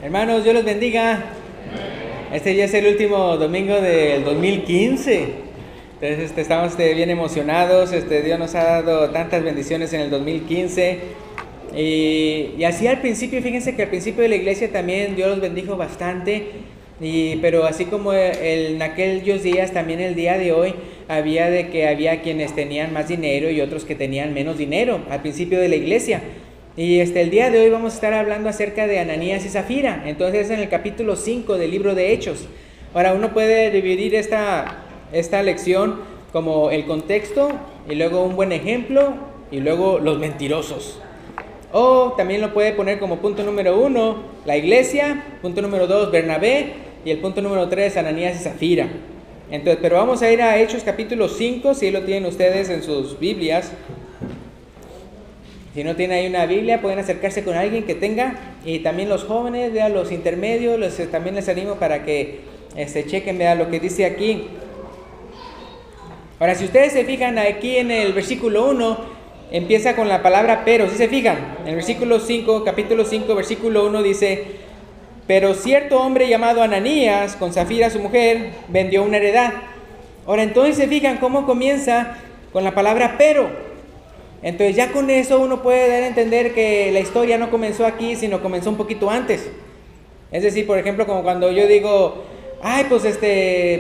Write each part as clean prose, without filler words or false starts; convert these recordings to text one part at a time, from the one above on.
Hermanos, Dios los bendiga. Este ya es el último domingo del 2015. Entonces estamos bien emocionados. Dios nos ha dado tantas bendiciones en el 2015. Y así al principio, fíjense que al principio de la iglesia también Dios los bendijo bastante. Pero así como en aquellos días, también el día de hoy había quienes tenían más dinero y otros que tenían menos dinero al principio de la iglesia. Y el día de hoy vamos a estar hablando acerca de Ananías y Zafira. Entonces es en el capítulo 5 del libro de Hechos. Ahora uno puede dividir esta lección como el contexto y luego un buen ejemplo y luego los mentirosos. O también lo puede poner como punto número 1 la iglesia, punto número 2 Bernabé y el punto número 3 Ananías y Zafira. Entonces, pero vamos a ir a Hechos capítulo 5, si lo tienen ustedes en sus Biblias. Si no tienen ahí una Biblia, pueden acercarse con alguien que tenga. Y también los jóvenes, vean, los intermedios, también les animo para que chequen, vean lo que dice aquí. Ahora, si ustedes se fijan aquí en el versículo 1, empieza con la palabra pero. Si se fijan, en el versículo 5, capítulo 5, versículo 1 dice: pero cierto hombre llamado Ananías, con Zafira su mujer, vendió una heredad. Ahora, entonces se fijan cómo comienza con la palabra pero. Entonces ya con eso uno puede dar a entender que la historia no comenzó aquí, sino comenzó un poquito antes. Es decir, por ejemplo, como cuando yo digo: ay, pues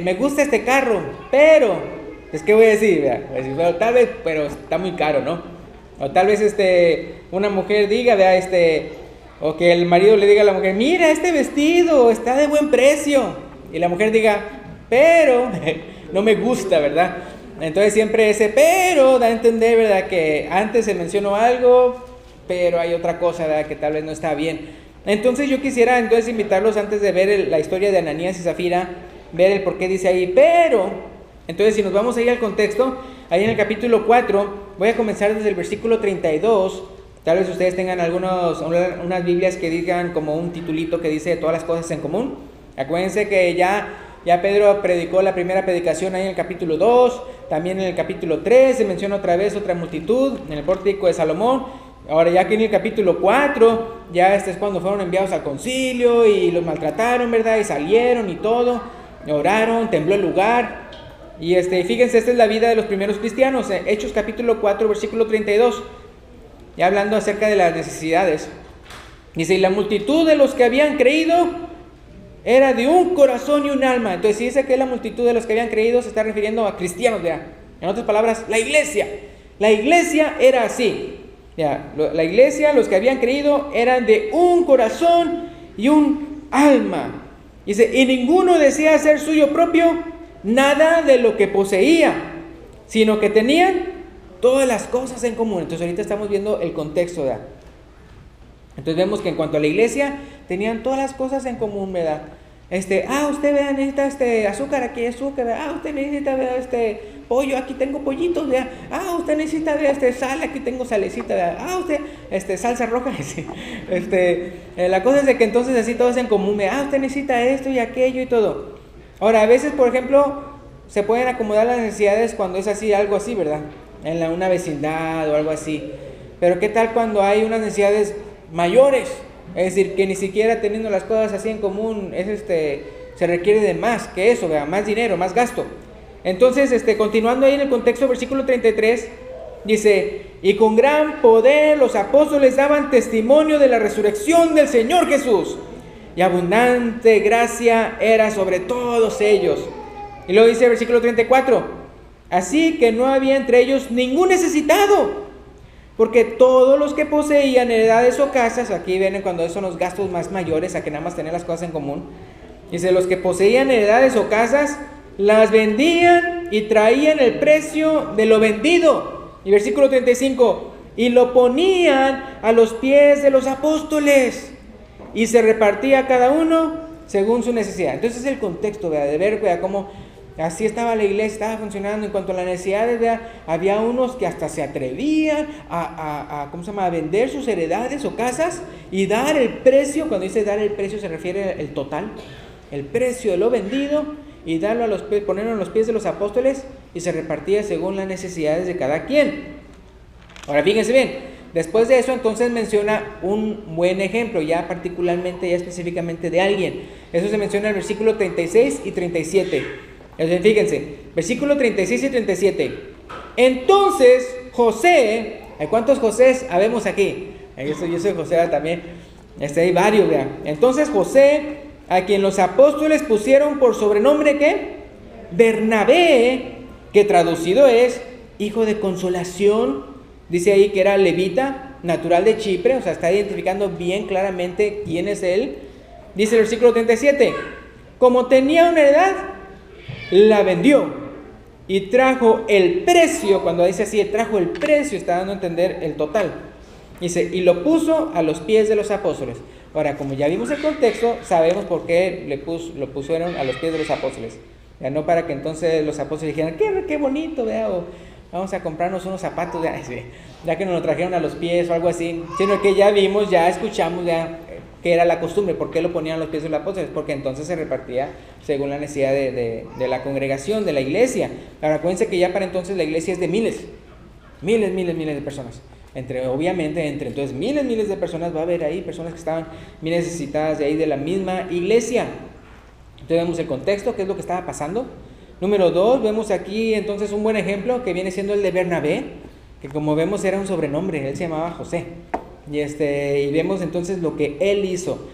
me gusta este carro, pero, pues ¿qué voy a decir? Voy a decir, bueno, tal vez, pero está muy caro, ¿no? O tal vez una mujer diga, o que el marido le diga a la mujer: mira, este vestido está de buen precio. Y la mujer diga: pero no me gusta, ¿verdad? Entonces siempre ese pero da a entender, ¿verdad?, que antes se mencionó algo, pero hay otra cosa, ¿verdad?, que tal vez no está bien. Entonces yo quisiera invitarlos, antes de ver la historia de Ananías y Zafira, ver el por qué dice ahí pero. Entonces, si nos vamos a ir al contexto, ahí en el capítulo 4, voy a comenzar desde el versículo 32. Tal vez ustedes tengan unas Biblias que digan como un titulito que dice todas las cosas en común. Acuérdense que ya Pedro predicó la primera predicación ahí en el capítulo 2, también en el capítulo 3 se menciona otra vez otra multitud en el pórtico de Salomón. Ahora ya aquí en el capítulo 4, ya es cuando fueron enviados al concilio y los maltrataron, ¿verdad? Y salieron y todo, oraron, tembló el lugar. Y fíjense, esta es la vida de los primeros cristianos, Hechos capítulo 4, versículo 32, ya hablando acerca de las necesidades. Dice: y la multitud de los que habían creído era de un corazón y un alma. Entonces, si dice que la multitud de los que habían creído, se está refiriendo a cristianos, ¿ya? En otras palabras, la iglesia era así, ¿ya? La iglesia, los que habían creído, eran de un corazón y un alma. Dice: y ninguno decía hacer suyo propio nada de lo que poseía, sino que tenían todas las cosas en común. Entonces ahorita estamos viendo el contexto, ¿verdad? Entonces vemos que en cuanto a la iglesia, tenían todas las cosas en común, ¿verdad? Usted vea, necesita azúcar, aquí hay azúcar, ¿verdad? Usted necesita, vea, pollo, aquí tengo pollitos, ¿verdad? Usted necesita, vea, sal, aquí tengo salecita, ¿verdad? Usted, salsa roja, sí. La cosa es de que entonces así todos en común, ¿verdad? Usted necesita esto y aquello y todo. Ahora, a veces, por ejemplo, se pueden acomodar las necesidades cuando es así, algo así, ¿verdad? En una vecindad o algo así. Pero ¿qué tal cuando hay unas necesidades mayores? Es decir, que ni siquiera teniendo las cosas así en común se requiere de más que eso, ¿verdad? Más dinero, más gasto. Entonces, continuando ahí en el contexto, versículo 33, dice: y con gran poder los apóstoles daban testimonio de la resurrección del Señor Jesús, y abundante gracia era sobre todos ellos. Y luego dice el versículo 34: así que no había entre ellos ningún necesitado, porque todos los que poseían heredades o casas, aquí vienen cuando son los gastos más mayores, a que nada más tener las cosas en común. Dice: los que poseían heredades o casas, las vendían y traían el precio de lo vendido. Y versículo 35, y lo ponían a los pies de los apóstoles, y se repartía cada uno según su necesidad. Entonces es el contexto, ¿verdad? De ver, ¿verdad?, cómo así estaba la iglesia, estaba funcionando. En cuanto a las necesidades, ¿verdad?, había unos que hasta se atrevían a vender sus heredades o casas y dar el precio. Cuando dice dar el precio, se refiere al total, el precio de lo vendido, y darlo ponerlo en los pies de los apóstoles, y se repartía según las necesidades de cada quien. Ahora fíjense bien, Después de eso, entonces menciona un buen ejemplo, ya particularmente, ya específicamente de alguien. Eso se menciona en el versículo 36 y 37. Entonces, fíjense, versículo 36 y 37. Entonces, José, ¿cuántos Josés habemos aquí? Yo soy José también, hay varios, vean. Entonces, José, a quien los apóstoles pusieron por sobrenombre, ¿qué? Bernabé, que traducido es hijo de consolación. Dice ahí que era levita, natural de Chipre, o sea, está identificando bien claramente quién es él. Dice el versículo 37, como tenía una heredad, la vendió y trajo el precio. Cuando dice así, trajo el precio, está dando a entender el total. Dice, y lo puso a los pies de los apóstoles. Ahora, como ya vimos el contexto, sabemos por qué lo pusieron a los pies de los apóstoles. Ya no para que entonces los apóstoles dijeran, qué bonito, vea, o vamos a comprarnos unos zapatos, ya que nos lo trajeron a los pies o algo así, sino que ya vimos, ya escuchamos, ya que era la costumbre. ¿Por qué lo ponían a los pies de los apóstoles? Porque entonces se repartía según la necesidad de la congregación, de la iglesia. Ahora, acuérdense que ya para entonces la iglesia es de miles de personas. Obviamente, entonces miles de personas va a haber ahí, personas que estaban bien necesitadas de ahí de la misma iglesia. Entonces vemos el contexto, qué es lo que estaba pasando. Número 2, vemos aquí entonces un buen ejemplo que viene siendo el de Bernabé, que como vemos era un sobrenombre, él se llamaba José. Y vemos entonces lo que él hizo.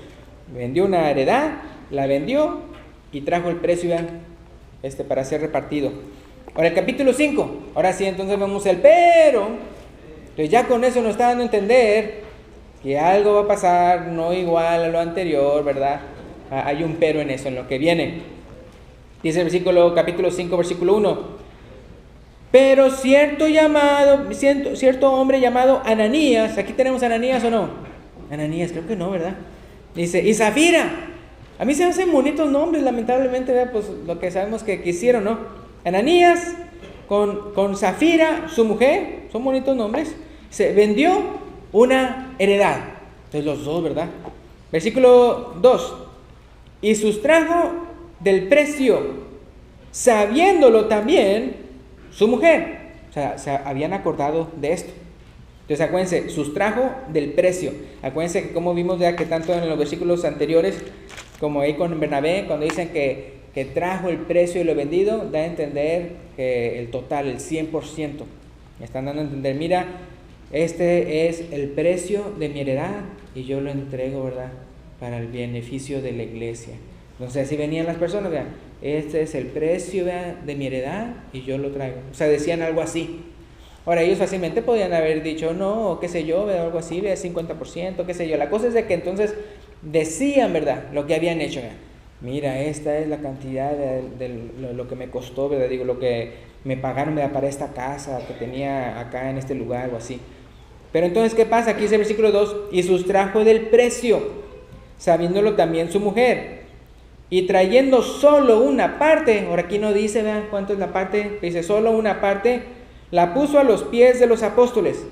Vendió una heredad, la vendió y trajo el precio para ser repartido. Ahora el capítulo 5, ahora sí entonces vemos el pero. Entonces ya con eso nos está dando a entender que algo va a pasar no igual a lo anterior, ¿verdad? Hay un pero en eso, en lo que viene. Dice el capítulo 5, versículo 1. Pero cierto hombre llamado Ananías, ¿aquí tenemos Ananías o no? Ananías, creo que no, ¿verdad? Dice, y Zafira. A mí se me hacen bonitos nombres, lamentablemente, ¿verdad? Pues lo que sabemos que quisieron, ¿no? Ananías con Zafira, su mujer, son bonitos nombres. Se vendió una heredad. Entonces los dos, ¿verdad? Versículo 2. Y sustrajo del precio, sabiéndolo también su mujer. O sea, se habían acordado de esto. Entonces acuérdense, sustrajo del precio. Acuérdense que como vimos ya que tanto en los versículos anteriores como ahí con Bernabé, cuando dicen que trajo el precio y lo vendido, da a entender que el total, el 100%. Están dando a entender, mira, este es el precio de mi heredad y yo lo entrego, ¿verdad?, para el beneficio de la iglesia. Entonces así venían las personas, vean, este es el precio, vean, de mi heredad y yo lo traigo. O sea, decían algo así. Ahora ellos fácilmente podían haber dicho no, o qué sé yo, vea, algo así, vea, 50%, qué sé yo. La cosa es de que entonces decían, ¿verdad?, lo que habían hecho. Vean. Mira, esta es la cantidad de lo que me costó, ¿verdad? Digo, lo que me pagaron, ¿verdad?, para esta casa que tenía acá en este lugar o así. Pero entonces, ¿qué pasa? Aquí dice el versículo 2, y sustrajo del precio, sabiéndolo también su mujer, y trayendo solo una parte. Ahora aquí no dice, vean cuánto es la parte, dice solo una parte, la puso a los pies de los apóstoles.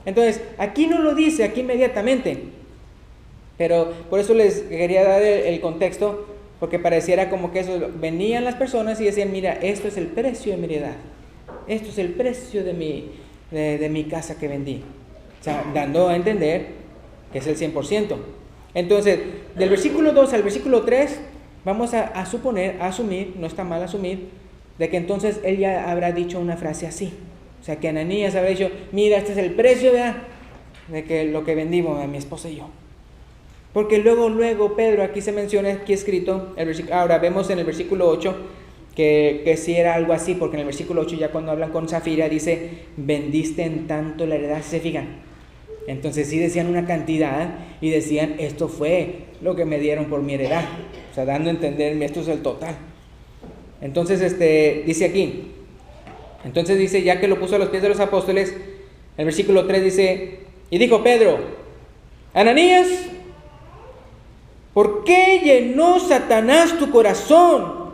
Entonces, aquí no lo dice, aquí inmediatamente. Pero por eso les quería dar el contexto, porque pareciera como que eso, venían las personas y decían, mira, esto es el precio de mi heredad, esto es el precio de mi casa que vendí. O sea, dando a entender que es el 100%. Entonces, del versículo 2 al versículo 3, vamos a asumir, no está mal asumir, de que entonces él ya habrá dicho una frase así. O sea, que Ananías habrá dicho, mira, este es el precio, ¿verdad?, de que lo que vendimos a mi esposa y yo. Porque luego Pedro, aquí se menciona, aquí escrito, ahora vemos en el versículo 8, que sí era algo así, porque en el versículo 8 ya cuando hablan con Zafira dice, vendiste en tanto la heredad, ¿se fijan? Entonces sí decían una cantidad y decían, esto fue lo que me dieron por mi heredad. O sea, dando a entender, esto es el total. Entonces, dice aquí, entonces dice, ya que lo puso a los pies de los apóstoles, el versículo 3 dice, y dijo Pedro, Ananías, ¿por qué llenó Satanás tu corazón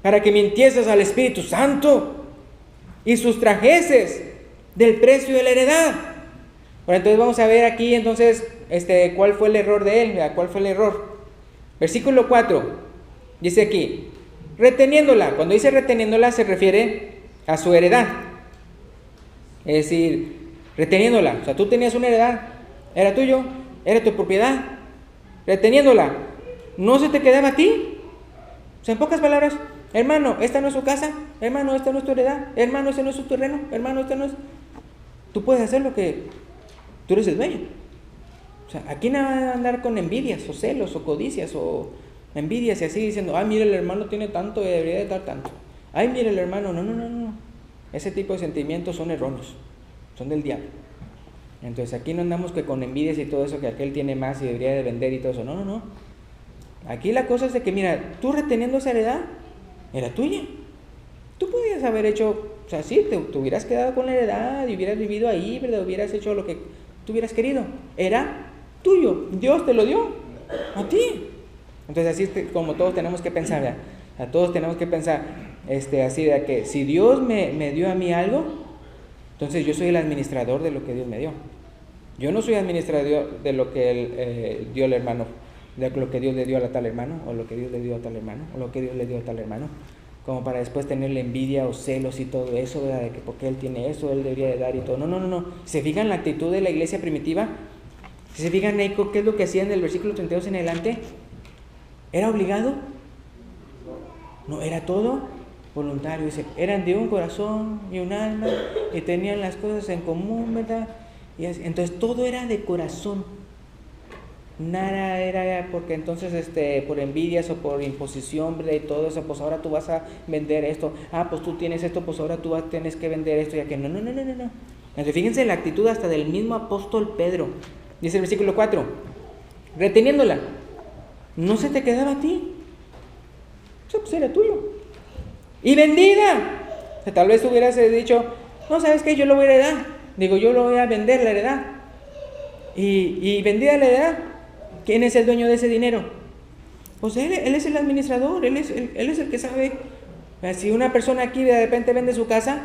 para que mintieses al Espíritu Santo y sustrajeses del precio de la heredad? Bueno, entonces vamos a ver aquí entonces cuál fue el error de él, ¿verdad? ¿Cuál fue el error? Versículo 4, dice aquí, reteniéndola. Cuando dice reteniéndola se refiere a su heredad. Es decir, reteniéndola. O sea, tú tenías una heredad, era tuyo, era tu propiedad, reteniéndola. No se te quedaba a ti. O sea, en pocas palabras, hermano, esta no es su casa, hermano, esta no es tu heredad, hermano, este no es su terreno, hermano, este no es... Tú puedes hacer lo que... Tú eres el dueño. O sea, aquí no va a andar con envidias, o celos, o codicias, o envidias y así diciendo, ay, mira, el hermano tiene tanto y debería de dar tanto. Ay, mira, el hermano, no. Ese tipo de sentimientos son erróneos, son del diablo. Entonces aquí no andamos que con envidias y todo eso, que aquel tiene más y debería de vender y todo eso. No. Aquí la cosa es de que, mira, tú reteniendo esa heredad, era tuya. Tú podías haber hecho, o sea, sí, te hubieras quedado con la heredad y hubieras vivido ahí, ¿verdad? Hubieras hecho lo que tú hubieras querido. Era tuyo, Dios te lo dio a ti. Entonces así es como todos tenemos que pensar, ¿verdad? A todos tenemos que pensar así de que si Dios me dio a mí algo, entonces yo soy el administrador de lo que Dios me dio. Yo no soy administrador de lo que él dio al hermano, de lo que Dios le dio a tal hermano, o lo que Dios le dio a tal hermano, o lo que Dios le dio a tal hermano, como para después tenerle envidia o celos y todo eso, ¿verdad? De que porque él tiene eso, él debería de dar y todo. No. ¿Se fijan la actitud de la iglesia primitiva? Si se fijan, Neiko, ¿qué es lo que hacían del versículo 32 en adelante? ¿Era obligado? No, era todo voluntario. Dice, eran de un corazón y un alma y tenían las cosas en común, ¿verdad? Y así, entonces todo era de corazón. Nada era porque entonces por envidias o por imposición, ¿verdad? Y todo eso, pues ahora tú vas a vender esto. Ah, pues tú tienes esto, pues ahora tú tienes que vender esto, ya que no. Entonces fíjense la actitud hasta del mismo apóstol Pedro. Dice el versículo 4, reteniéndola, no se te quedaba a ti. Eso pues era tuyo. Y vendida. O sea, tal vez hubieras dicho, no, ¿sabes qué? Yo lo voy a heredar. Yo lo voy a vender la heredad. Y vendida la heredad, ¿quién es el dueño de ese dinero? Pues él es el administrador, él es el que sabe. Si una persona aquí de repente vende su casa,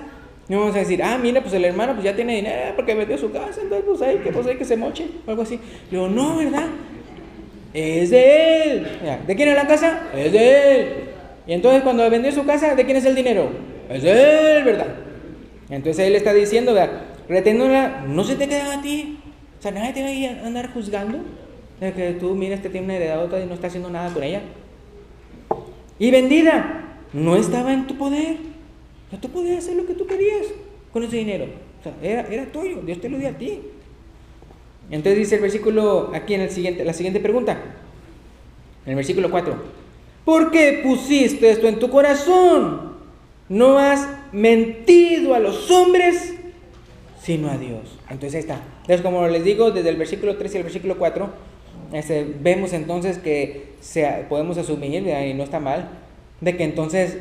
no vamos a decir, mira, pues el hermano pues ya tiene dinero porque vendió su casa, entonces pues hay que se moche, o algo así. Digo, no, ¿verdad? Es de él. ¿De quién es la casa? Es de él. Y entonces cuando vendió su casa, ¿de quién es el dinero? Es de él, ¿verdad? Entonces él está diciendo, ¿verdad? Reteniéndola, no se te queda a ti. O sea, nadie te va a andar juzgando de que tú, mira, tiene una heredad y no está haciendo nada con ella. Y vendida, no estaba en tu poder. O sea, tú podías hacer lo que tú querías con ese dinero. O sea, era tuyo, Dios te lo dio a ti. Entonces dice el versículo, aquí en la siguiente pregunta, en el versículo 4. ¿Por qué pusiste esto en tu corazón? No has mentido a los hombres, sino a Dios. Entonces ahí está. Entonces, como les digo, desde el versículo 3 y el versículo 4, vemos entonces que podemos asumir, y no está mal, de que entonces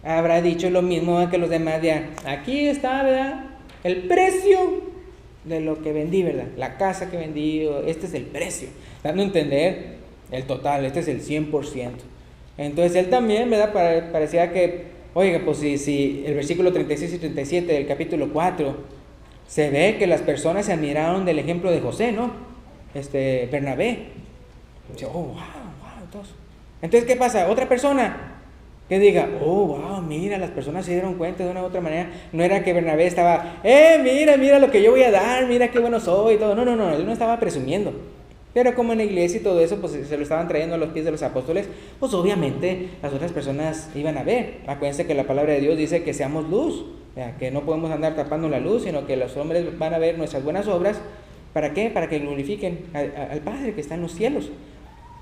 habrá dicho lo mismo que los demás, aquí está, ¿verdad? El precio de lo que vendí, ¿verdad? La casa que vendí, este es el precio, dando a entender el total, este es el 100%. Entonces él también, ¿verdad? Parecía que, oiga, pues si el versículo 36 y 37 del capítulo 4, se ve que las personas se admiraron del ejemplo de José, ¿no? Bernabé. Dice, oh, wow. Entonces, ¿qué pasa? Otra persona que diga, oh, wow, mira, las personas se dieron cuenta de una u otra manera. No era que Bernabé estaba, mira lo que yo voy a dar, mira qué bueno soy y todo. No, él no estaba presumiendo. Pero como en la iglesia y todo eso, pues se lo estaban trayendo a los pies de los apóstoles, pues obviamente las otras personas iban a ver. Acuérdense que la palabra de Dios dice que seamos luz, que no podemos andar tapando la luz, sino que los hombres van a ver nuestras buenas obras. ¿Para qué? Para que glorifiquen al Padre que está en los cielos.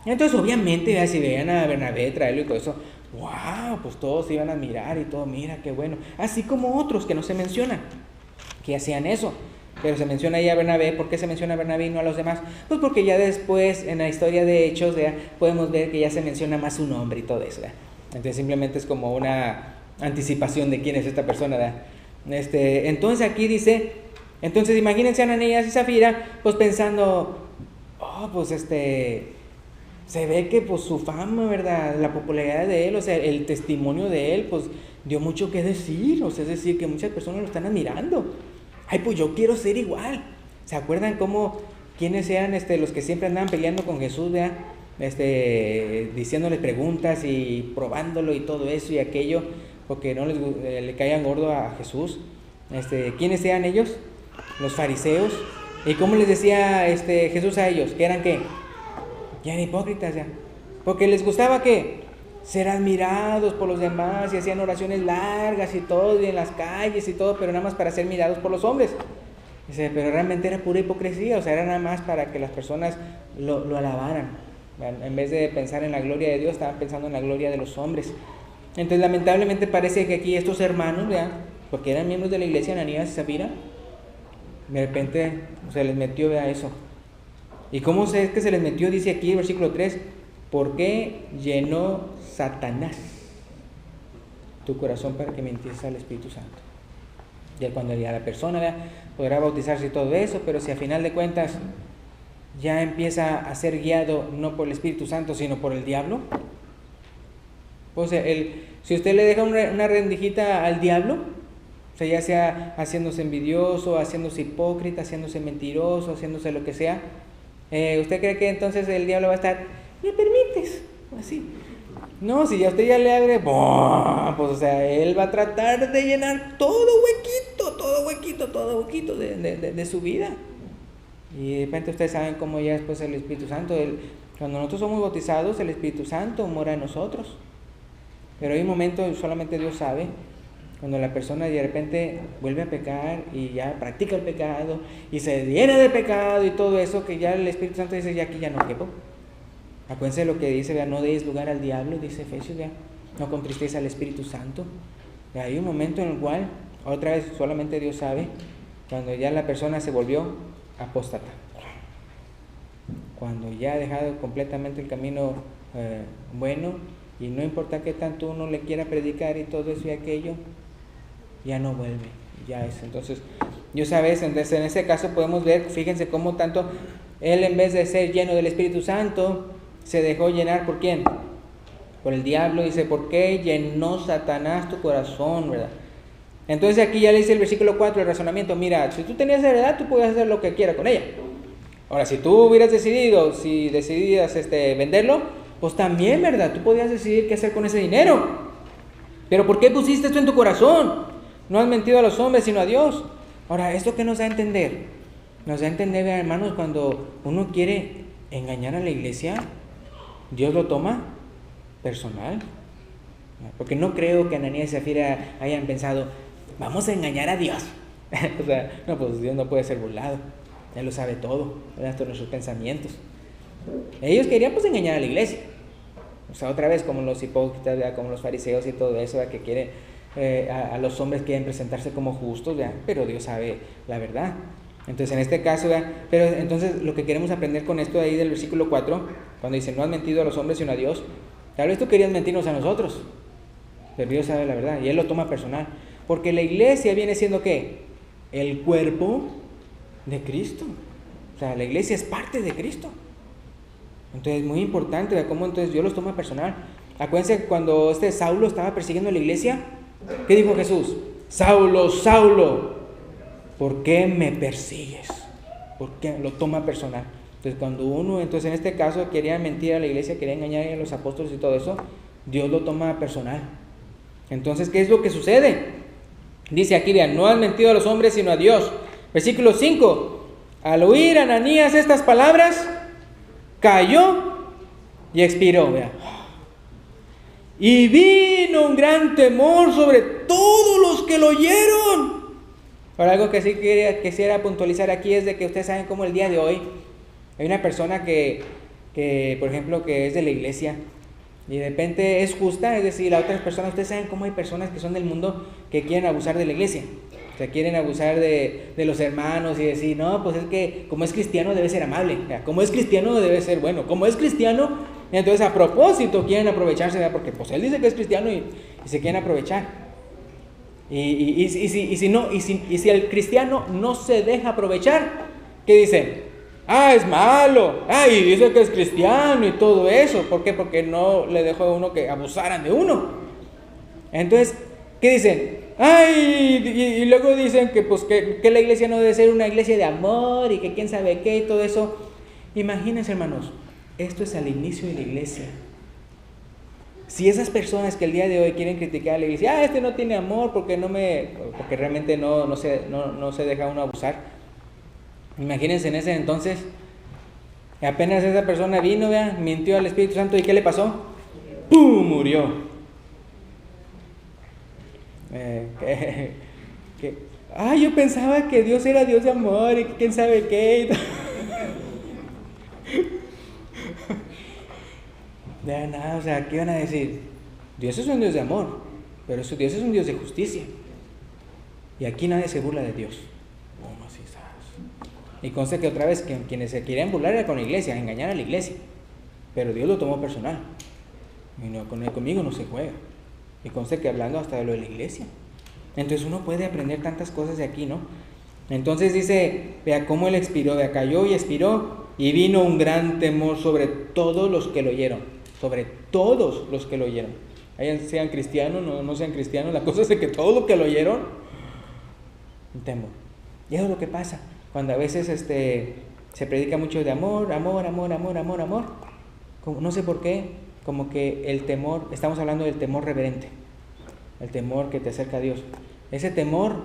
Entonces obviamente si veían a Bernabé traerlo y todo eso, wow, pues todos se iban a admirar y todo, mira qué bueno. Así como otros que no se mencionan, que hacían eso. Pero se menciona ahí a Bernabé. ¿Por qué se menciona a Bernabé y no a los demás? Pues porque ya después, en la historia de Hechos, podemos ver que ya se menciona más su nombre y todo eso. Entonces simplemente es como una anticipación de quién es esta persona. Entonces aquí dice, entonces imagínense a Ananías y Zafira, pues pensando, pues se ve que pues su fama, ¿verdad? La popularidad de él, o sea, el testimonio de él, pues dio mucho que decir. O sea, es decir, que muchas personas lo están admirando. Ay, pues yo quiero ser igual. ¿Se acuerdan quiénes eran los que siempre andaban peleando con Jesús, ¿verdad? Diciéndole preguntas y probándolo y todo eso y aquello, porque no le caían gordo a Jesús? ¿Quiénes eran ellos? los fariseos. ¿Y cómo les decía Jesús a ellos? ¿Que eran qué? Ya eran hipócritas ya. Porque les gustaba ¿qué? Ser admirados por los demás y hacían oraciones largas y todo, y en las calles y todo, pero nada más para ser mirados por los hombres. Dice, pero realmente era pura hipocresía, o sea, era nada más para que las personas lo alabaran. En vez de pensar en la gloria de Dios, estaban pensando en la gloria de los hombres. Entonces, lamentablemente parece que aquí estos hermanos, ¿verdad? Porque eran miembros de la iglesia, Ananías y Zafira, de repente se les metió, ¿verdad? Eso. ¿Y cómo es que se les metió? Dice aquí el versículo 3, ¿por qué llenó Satanás tu corazón para que mintieses al Espíritu Santo? Ya cuando ya la persona, ¿verdad?, podrá bautizarse y todo eso, pero si a final de cuentas ya empieza a ser guiado no por el Espíritu Santo, sino por el diablo. O sea, si usted le deja una rendijita al diablo, o sea, ya sea haciéndose envidioso, haciéndose hipócrita, haciéndose mentiroso, haciéndose lo que sea, ¿usted cree que entonces el diablo va a estar, ¿me permites? Así. No, si ya usted ya le abre, pues o sea, él va a tratar de llenar todo huequito de su vida. Y de repente ustedes saben cómo ya después el Espíritu Santo, cuando nosotros somos bautizados, el Espíritu Santo mora en nosotros. Pero hay un momento, solamente Dios sabe, cuando la persona de repente vuelve a pecar y ya practica el pecado y se llena de pecado y todo eso, que ya el Espíritu Santo dice, ya aquí ya no quepo. Acuérdense lo que dice, vea, no deis lugar al diablo, dice Efesios, vea, no contristéis al Espíritu Santo. Y hay un momento en el cual, otra vez, solamente Dios sabe, cuando ya la persona se volvió apóstata, cuando ya ha dejado completamente el camino bueno, y no importa qué tanto uno le quiera predicar y todo eso y aquello, ya no vuelve, ya es. Entonces, Dios sabe, entonces en ese caso podemos ver, fíjense cómo tanto él, en vez de ser lleno del Espíritu Santo, se dejó llenar ¿por quién? Por el diablo. Dice, ¿por qué llenó Satanás tu corazón, verdad? Entonces aquí ya le dice el versículo 4, el razonamiento, mira, si tú tenías heredad, tú podías hacer lo que quieras con ella. Ahora, si tú hubieras decidido, si decidías venderlo, pues también, ¿verdad? Tú podías decidir qué hacer con ese dinero. Pero ¿por qué pusiste esto en tu corazón? No has mentido a los hombres, sino a Dios. Ahora, ¿esto qué nos da a entender? Nos da a entender, hermanos, cuando uno quiere engañar a la iglesia, Dios lo toma personal. Porque no creo que Ananías y Zafira hayan pensado, vamos a engañar a Dios. O sea, no, pues Dios no puede ser burlado. Él lo sabe todo, hasta nuestros pensamientos. Ellos querían pues engañar a la iglesia. O sea, otra vez como los hipócritas, ¿verdad?, como los fariseos y todo eso, ¿verdad?, que quieren, a los hombres quieren presentarse como justos, ¿verdad?, pero Dios sabe la verdad. Entonces en este caso, ¿verdad?, pero entonces lo que queremos aprender con esto de ahí del versículo 4, cuando dice, no has mentido a los hombres sino a Dios, tal vez tú querías mentirnos a nosotros, pero Dios sabe la verdad y Él lo toma personal, porque la iglesia viene siendo ¿qué? El cuerpo de Cristo. O sea, la iglesia es parte de Cristo. Entonces es muy importante, ¿verdad?, cómo entonces Dios los toma personal. Acuérdense cuando Saulo estaba persiguiendo a la iglesia, ¿qué dijo Jesús? Saulo, Saulo, ¿por qué me persigues? ¿Por qué? Lo toma personal. Entonces cuando uno, entonces en este caso quería mentir a la iglesia, quería engañar a los apóstoles y todo eso, Dios lo toma personal. Entonces, ¿qué es lo que sucede? Dice aquí, vean, no han mentido a los hombres sino a Dios. Versículo 5, al oír Ananías estas palabras, cayó y expiró, vean. Y vino un gran temor sobre todos los que lo oyeron. Ahora, algo que sí quisiera puntualizar aquí es de que ustedes saben cómo el día de hoy hay una persona que por ejemplo, que es de la iglesia y de repente es justa, es decir, la otras personas, ustedes saben cómo hay personas que son del mundo que quieren abusar de la iglesia, o sea, quieren abusar de los hermanos y decir, no, pues es que como es cristiano debe ser amable, o sea, como es cristiano debe ser bueno, como es cristiano, entonces a propósito quieren aprovecharse, ¿verdad?, porque pues él dice que es cristiano y se quieren aprovechar. Y si el cristiano no se deja aprovechar, ¿qué dice? Ah, es malo, y dice que es cristiano y todo eso. ¿Por qué? Porque no le dejó a uno que abusaran de uno. Entonces, ¿qué dicen? Y luego dicen que pues que la iglesia no debe ser una iglesia de amor y que quién sabe qué y todo eso. Imagínense, hermanos, esto es al inicio de la iglesia. Si esas personas que el día de hoy quieren criticar a la iglesia, este no tiene amor porque realmente no se deja uno abusar. Imagínense en ese entonces, apenas esa persona vino, vea, mintió al Espíritu Santo, ¿y qué le pasó? ¡Pum! Murió. Yo pensaba que Dios era Dios de amor y que quién sabe qué. De nada, o sea, ¿qué iban a decir? Dios es un Dios de amor, pero Dios es un Dios de justicia. Y aquí nadie se burla de Dios. ¿Cómo así sabes? Y conste que otra vez, quienes se querían burlar era con la iglesia, engañar a la iglesia. Pero Dios lo tomó personal. Y no, conmigo no se juega. Y conste que hablando hasta de lo de la iglesia. Entonces uno puede aprender tantas cosas de aquí, ¿no? Entonces dice, vea cómo él expiró, vea, cayó y expiró, y vino un gran temor sobre todos los que lo oyeron. Sobre todos los que lo oyeron. Sean cristianos, no sean cristianos, la cosa es de que todos los que lo oyeron, un temor. Y eso es lo que pasa cuando a veces se predica mucho de amor. Como, no sé por qué, como que el temor, estamos hablando del temor reverente, el temor que te acerca a Dios. Ese temor,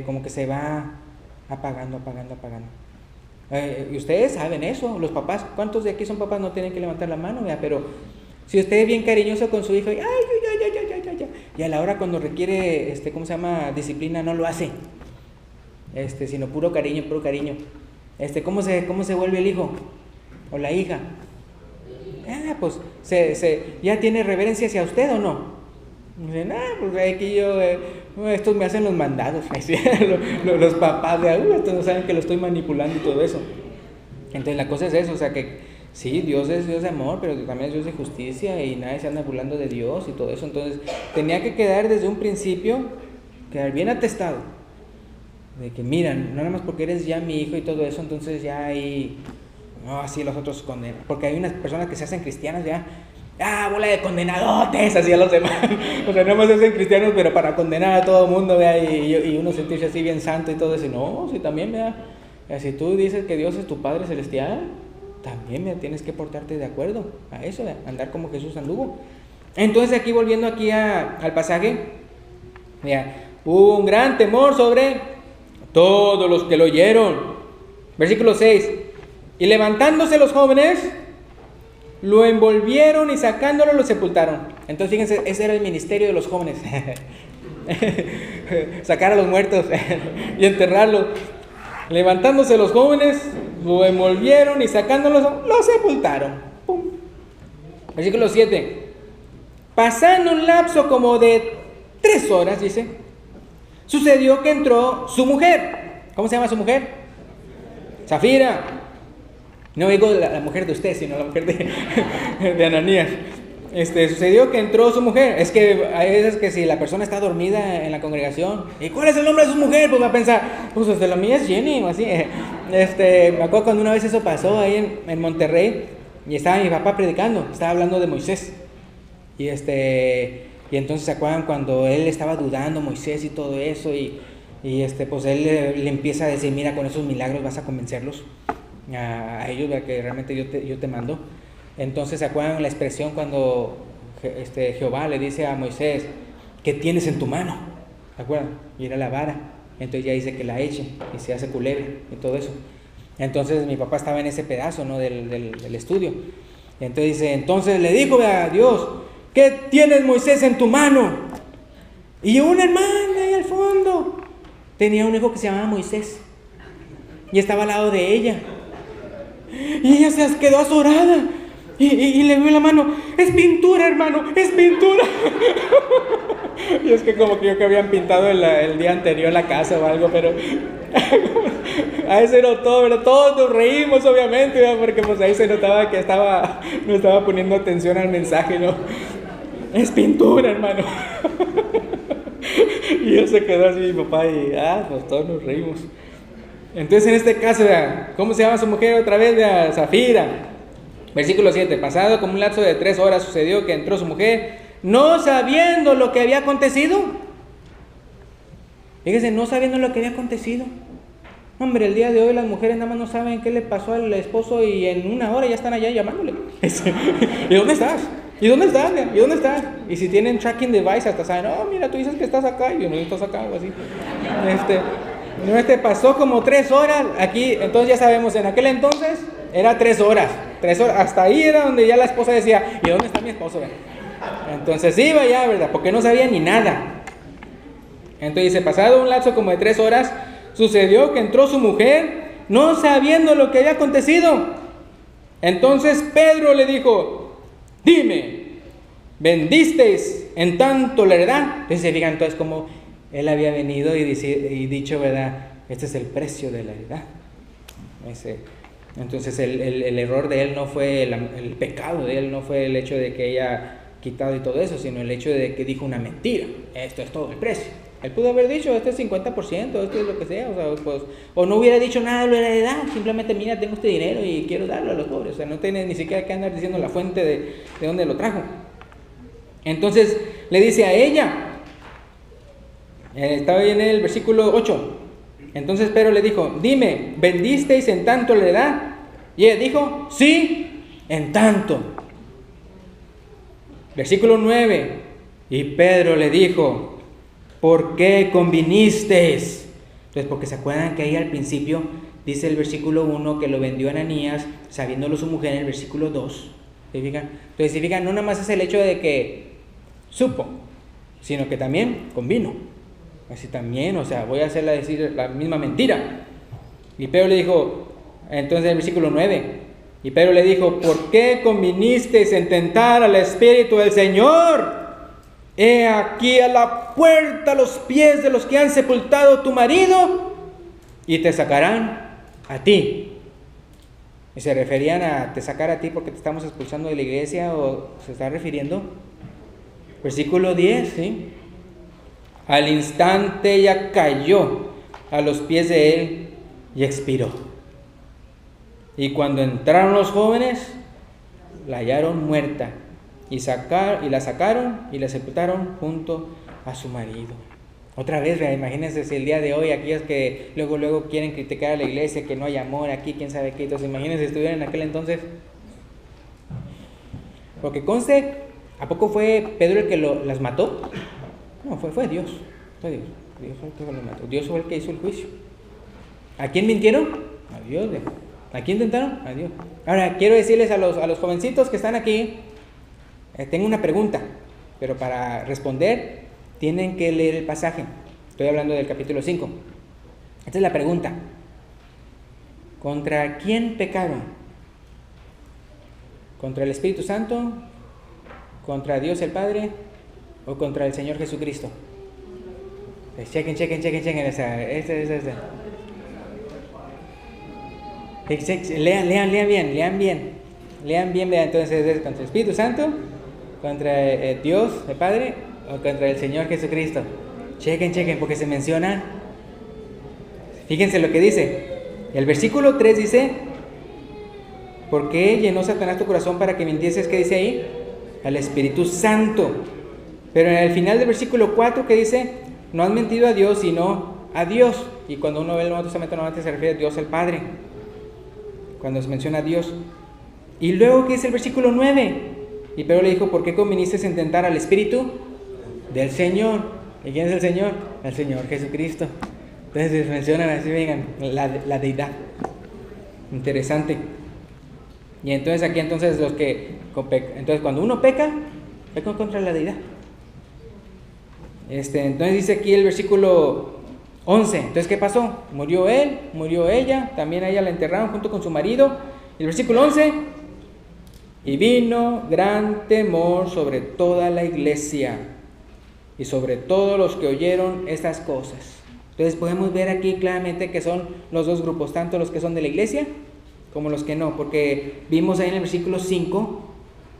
como que se va apagando. Y ustedes saben eso, los papás. ¿Cuántos de aquí son papás? No tienen que levantar la mano, ¿verdad? Pero si usted es bien cariñoso con su hijo, y a la hora cuando requiere, disciplina, no lo hace, sino puro cariño. ¿Cómo se vuelve el hijo o la hija? Pues ya tiene reverencia hacia usted, ¿o no? Dicen, pues aquí estos me hacen los mandados. Los papás estos no saben que lo estoy manipulando y todo eso. Entonces la cosa es eso, o sea que sí, Dios es Dios de amor, pero también es Dios de justicia y nadie se anda burlando de Dios y todo eso. Entonces tenía que quedar desde un principio, quedar bien atestado de que miran, no nada más porque eres ya mi hijo y todo eso, entonces ya ahí, no, así los otros condenan. Porque hay unas personas que se hacen cristianas ya, bola de condenadotes, así a los demás. O sea, no más se hacen cristianos, pero para condenar a todo el mundo, vea, y uno sentirse así bien santo y todo eso. No, si también, vea, si tú dices que Dios es tu Padre Celestial, también tienes que portarte de acuerdo a eso, vea, andar como Jesús anduvo. Entonces aquí, volviendo aquí al pasaje, vea, hubo un gran temor sobre todos los que lo oyeron. Versículo 6. Y levantándose los jóvenes, lo envolvieron y sacándolo lo sepultaron. Entonces fíjense, ese era el ministerio de los jóvenes. Sacar a los muertos y enterrarlos. Levantándose los jóvenes, lo envolvieron y sacándolos lo sepultaron. ¡Pum! Versículo 7. Pasando un lapso como de 3 horas, dice, sucedió que entró su mujer. ¿Cómo se llama su mujer? Zafira. No digo la mujer de usted, sino la mujer de Ananías. Sucedió que entró su mujer. Es que hay veces que si la persona está dormida en la congregación, ¿y cuál es el nombre de su mujer? Pues va a pensar, pues la mía es Jenny, o así. Me acuerdo cuando una vez eso pasó ahí en Monterrey, y estaba mi papá predicando, estaba hablando de Moisés. Y entonces se acuerdan cuando él estaba dudando, Moisés y todo eso, y pues él le empieza a decir, mira, con esos milagros vas a convencerlos a ellos, que realmente yo te mando. Entonces se acuerdan la expresión cuando Jehová le dice a Moisés, ¿qué tienes en tu mano? ¿Se acuerdan? Y era la vara. Entonces ya dice que la eche y se hace culebra y todo eso. Entonces mi papá estaba en ese pedazo, ¿no? del estudio. Entonces dice, entonces le dijo a Dios, ¿qué tienes, Moisés, en tu mano? Y una hermana ahí al fondo tenía un hijo que se llamaba Moisés y estaba al lado de ella. Y ella se quedó azorada y le vio la mano. Es pintura, hermano, es pintura. Y es que como que yo que habían pintado el día anterior la casa o algo, pero ahí se notó, ¿verdad? Todos nos reímos, obviamente, ¿verdad? Porque pues ahí se notaba que no estaba poniendo atención al mensaje, ¿no? Es pintura, hermano. Y él se quedó así, mi papá, y pues todos nos reímos. Entonces en este caso, ¿cómo se llama su mujer otra vez? Zafira. Versículo 7. Pasado como un lapso de 3 horas sucedió que entró su mujer, no sabiendo lo que había acontecido. Fíjense, no sabiendo lo que había acontecido. Hombre, el día de hoy las mujeres nada más no saben qué le pasó al esposo y en 1 hora ya están allá llamándole. ¿Y dónde estás? ¿Y dónde estás? ¿Y dónde estás? Y si tienen tracking device hasta saben, mira, tú dices que estás acá y yo no estás acá o así. No, pasó como 3 horas. Aquí, entonces ya sabemos, en aquel entonces era 3 horas. 3 horas. Hasta ahí era donde ya la esposa decía, ¿y dónde está mi esposo? Entonces iba ya, ¿verdad? Porque no sabía ni nada. Entonces dice, pasado un lapso como de 3 horas, sucedió que entró su mujer, no sabiendo lo que había acontecido. Entonces Pedro le dijo, dime, ¿vendisteis en tanto la heredad? Entonces fíjate, entonces como él había venido y dicho, ¿verdad? Este es el precio de la heredad. Entonces el error de él no fue, el pecado de él no fue el hecho de que haya quitado y todo eso, sino el hecho de que dijo una mentira. Esto es todo el precio. Él pudo haber dicho, este es 50%, esto es lo que sea, o no hubiera dicho nada de la heredad, simplemente, mira, tengo este dinero y quiero darlo a los pobres. O sea, no tiene ni siquiera que andar diciendo la fuente de dónde lo trajo. Entonces le dice a ella, estaba ahí en el versículo 8. Entonces Pedro le dijo, dime, ¿vendisteis en tanto la heredad? Y ella dijo, sí, en tanto. Versículo 9. Y Pedro le dijo, ¿por qué convinisteis? Entonces, porque se acuerdan que ahí al principio dice el versículo 1 que lo vendió Ananías, sabiéndolo su mujer, en el versículo 2. Entonces, no nada más es el hecho de que supo, sino que también convino. Así también, o sea, voy a hacerla decir la misma mentira. Y Pedro le dijo, entonces el versículo 9, y Pedro le dijo, ¿por qué convinisteis en tentar al Espíritu del Señor? He aquí a la puerta los pies de los que han sepultado tu marido y te sacarán a ti. ¿Y se referían a te sacar a ti porque te estamos expulsando de la iglesia o se está refiriendo? Versículo 10, ¿sí? Al instante ella cayó a los pies de él y expiró. Y cuando entraron los jóvenes, la hallaron muerta y la sacaron y la sepultaron junto a su marido. Otra vez, imagínense si el día de hoy aquellos que luego quieren criticar a la iglesia, que no hay amor aquí, quién sabe qué. Entonces imagínense si estuvieran en aquel entonces. Porque conste, ¿a poco fue Pedro el que las mató? No, fue Dios. Fue Dios. Dios fue el que lo mató. Dios fue el que hizo el juicio. ¿A quién mintieron? A Dios. ¿A quién tentaron? A Dios. Ahora, quiero decirles a los jovencitos que están aquí, tengo una pregunta, pero para responder tienen que leer el pasaje. Estoy hablando del capítulo 5. Esta es la pregunta. ¿Contra quién pecaron? ¿Contra el Espíritu Santo? ¿Contra Dios el Padre? ¿O contra el Señor Jesucristo? Chequen. Lean bien. Entonces, ¿es contra el Espíritu Santo? ¿Contra Dios el Padre? ¿O contra el Señor Jesucristo? Chequen, porque se menciona. Fíjense lo que dice. El versículo 3 dice, ¿por qué llenó Satanás tu corazón para que mintieses? ¿Qué dice ahí? Al Espíritu Santo. Pero en el final del versículo 4, ¿qué dice? No has mentido a Dios, sino a Dios. Y cuando uno ve el Nuevo Testamento, normalmente se refiere a Dios el Padre, cuando se menciona a Dios. Y luego, ¿qué dice el versículo 9? Y Pedro le dijo, ¿por qué conviniste en tentar al Espíritu del Señor? ¿Y quién es el Señor? El Señor Jesucristo. Entonces mencionan así, vengan, la deidad. Interesante. Y entonces aquí entonces entonces cuando uno peca contra la deidad. Entonces dice aquí el versículo 11. Entonces, ¿qué pasó? Murió él, murió ella, también a ella la enterraron junto con su marido. Y el versículo 11. Y vino gran temor sobre toda la iglesia y sobre todos los que oyeron estas cosas. Entonces podemos ver aquí claramente que son los dos grupos, tanto los que son de la iglesia como los que no, porque vimos ahí en el versículo 5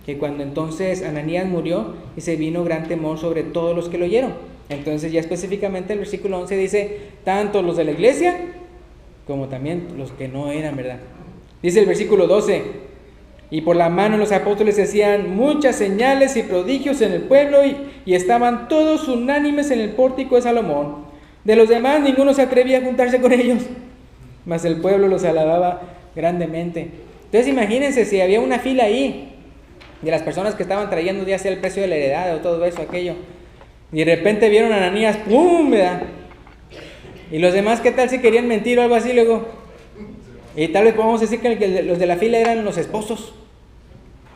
que cuando entonces Ananías murió, y se vino gran temor sobre todos los que lo oyeron. Entonces ya específicamente el versículo 11 dice, tanto los de la iglesia como también los que no eran, ¿verdad? Dice el versículo 12, y por la mano de los apóstoles se hacían muchas señales y prodigios en el pueblo, y estaban todos unánimes en el pórtico de Salomón. De los demás ninguno se atrevía a juntarse con ellos, mas el pueblo los alababa grandemente. Entonces imagínense si había una fila ahí de las personas que estaban trayendo ya sea el precio de la heredad o todo eso, aquello, y de repente vieron a Ananías, ¡pum!, ¿verdad? Y los demás, ¿qué tal si querían mentir o algo así luego? Y tal vez podemos decir que los de la fila eran los esposos.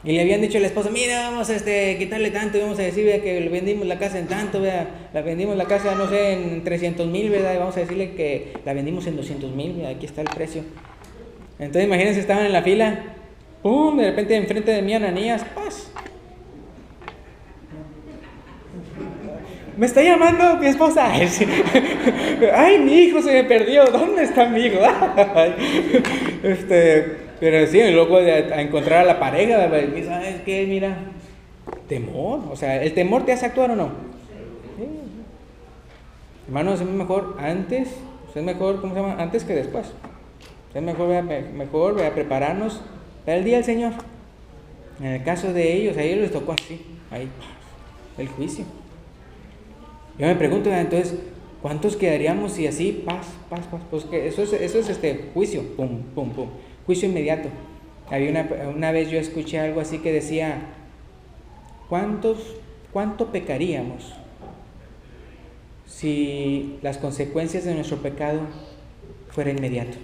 Y le habían dicho al esposo, mira, vamos a quitarle tanto, y vamos a decir, vea, que le vendimos la casa en tanto, vea, la vendimos la casa, no sé, en 300,000, ¿verdad? Y vamos a decirle que la vendimos en 200,000, aquí está el precio. Entonces imagínense, estaban en la fila, ¡pum! De repente enfrente de mí Ananías, ¡paz! Me está llamando mi esposa. Ay, mi hijo se me perdió. ¿Dónde está mi hijo? Pero sí, luego a encontrar a la pareja, ¿sabes qué? Mira, temor. O sea, ¿el temor te hace actuar o no? Sí. Hermanos, es mejor antes, es mejor, ¿cómo se llama? Antes que después. Es mejor voy a prepararnos para el día del Señor. En el caso de ellos, a ellos les tocó así, ahí, el juicio. Yo me pregunto, entonces, ¿cuántos quedaríamos si así, paz? Pues que eso es juicio, pum, pum, pum, juicio inmediato. Había una vez yo escuché algo así que decía, ¿cuánto pecaríamos si las consecuencias de nuestro pecado fueran inmediato?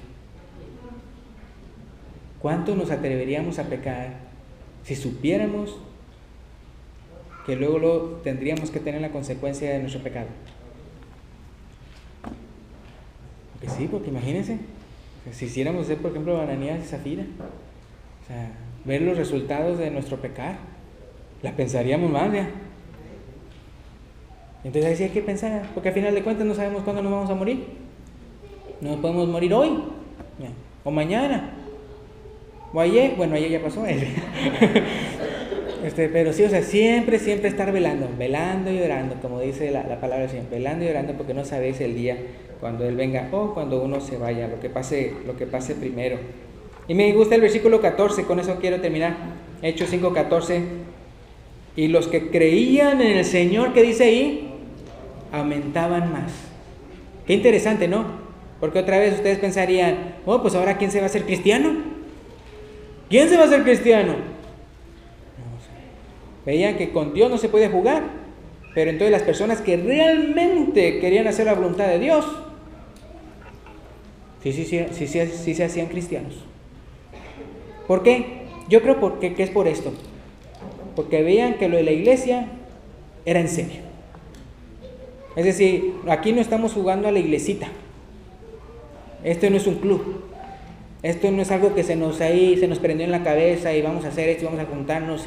¿Cuánto nos atreveríamos a pecar si supiéramos que luego tendríamos que tener la consecuencia de nuestro pecado? Porque sí, porque imagínense, si hiciéramos por ejemplo Ananías y Zafira, o sea, ver los resultados de nuestro pecar, la pensaríamos más, ¿ya? Entonces ahí sí hay que pensar, porque al final de cuentas no sabemos cuándo nos vamos a morir. No podemos morir hoy, ¿ya? O mañana, o ayer, bueno, ayer ya pasó. Pero sí, o sea, siempre estar velando y orando, como dice la palabra del Señor, velando y orando, porque no sabéis el día cuando Él venga o cuando uno se vaya, lo que pase primero. Y me gusta el versículo 14, con eso quiero terminar, Hechos 5:14, y los que creían en el Señor, que dice ahí, aumentaban más. Qué interesante, ¿no? Porque otra vez ustedes pensarían, pues ahora ¿quién se va a hacer cristiano? ¿Quién se va a hacer cristiano? Veían que con Dios no se puede jugar, pero entonces las personas que realmente querían hacer la voluntad de Dios, sí se hacían cristianos. ¿Por qué? Yo creo que es por esto, porque veían que lo de la iglesia era en serio. Es decir, aquí no estamos jugando a la iglesita, esto no es un club, esto no es algo que se nos prendió en la cabeza y vamos a hacer esto y vamos a juntarnos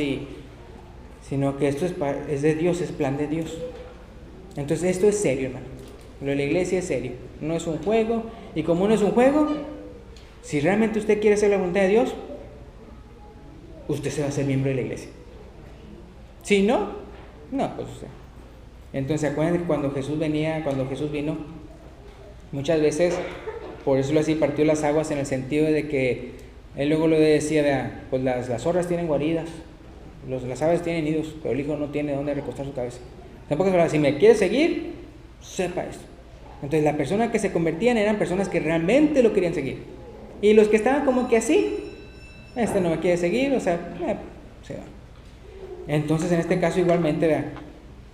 sino que esto es de Dios, es plan de Dios. Entonces esto es serio, hermano. Lo de la iglesia es serio, no es un juego. Y como no es un juego, si realmente usted quiere hacer la voluntad de Dios, usted se va a hacer miembro de la iglesia. Si no, pues usted. Entonces acuérdense que cuando Jesús vino, muchas veces, por eso así partió las aguas, en el sentido de que Él luego lo decía, vea, pues las zorras tienen guaridas, las aves tienen nidos, pero el hijo no tiene dónde recostar su cabeza. Tampoco es verdad, si me quiere seguir, sepa esto. Entonces las personas que se convertían eran personas que realmente lo querían seguir. Y los que estaban como que así, no me quiere seguir, o sea, se va. Entonces en este caso igualmente, vean,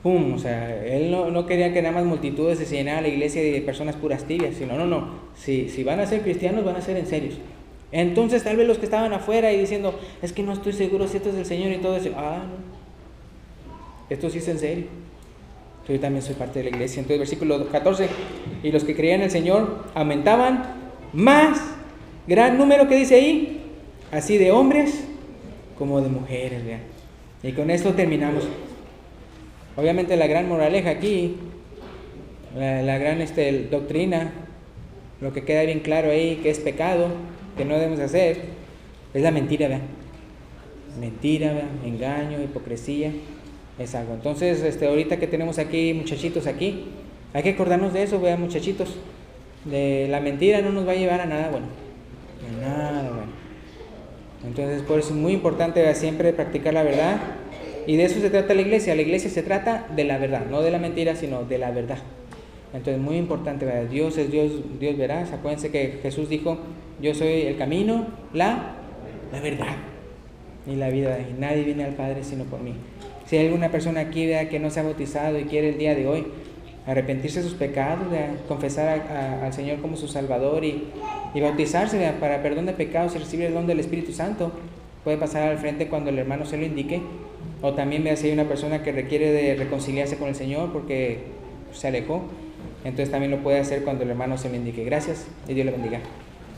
pum, o sea, Él no quería que nada más multitudes se llenaran la iglesia de personas puras tibias, sino no, si van a ser cristianos, van a ser en serios. Entonces tal vez los que estaban afuera y diciendo, es que no estoy seguro si esto es del Señor y todo eso, no, esto sí es en serio, yo también soy parte de la iglesia. Entonces versículo 14, y los que creían en el Señor aumentaban más, gran número que dice ahí, así de hombres como de mujeres, vean. Y con esto terminamos. Obviamente la gran moraleja aquí, la gran doctrina, lo que queda bien claro ahí, que es pecado, que no debemos hacer, es la mentira, ¿verdad? Mentira, ¿verdad? Engaño, hipocresía, es algo. Entonces, ahorita que tenemos aquí muchachitos aquí, hay que acordarnos de eso, ¿verdad, muchachitos? De la mentira no nos va a llevar a nada bueno, a nada bueno. Entonces, por eso es muy importante, ¿verdad?, siempre practicar la verdad, y de eso se trata la iglesia se trata de la verdad, no de la mentira, sino de la verdad. Entonces, muy importante, ¿verdad? Dios es Dios veraz. Acuérdense que Jesús dijo, yo soy el camino, la verdad y la vida, y nadie viene al Padre sino por mí. Si hay alguna persona aquí, ¿verdad?, que no se ha bautizado y quiere el día de hoy, arrepentirse de sus pecados, de confesar al Señor como su Salvador y bautizarse para perdón de pecados y recibir el don del Espíritu Santo. Puede pasar al frente cuando el hermano se lo indique. O también ve si hay una persona que requiere de reconciliarse con el Señor porque se alejó. Entonces también lo puede hacer cuando el hermano se lo indique. Gracias y Dios le bendiga.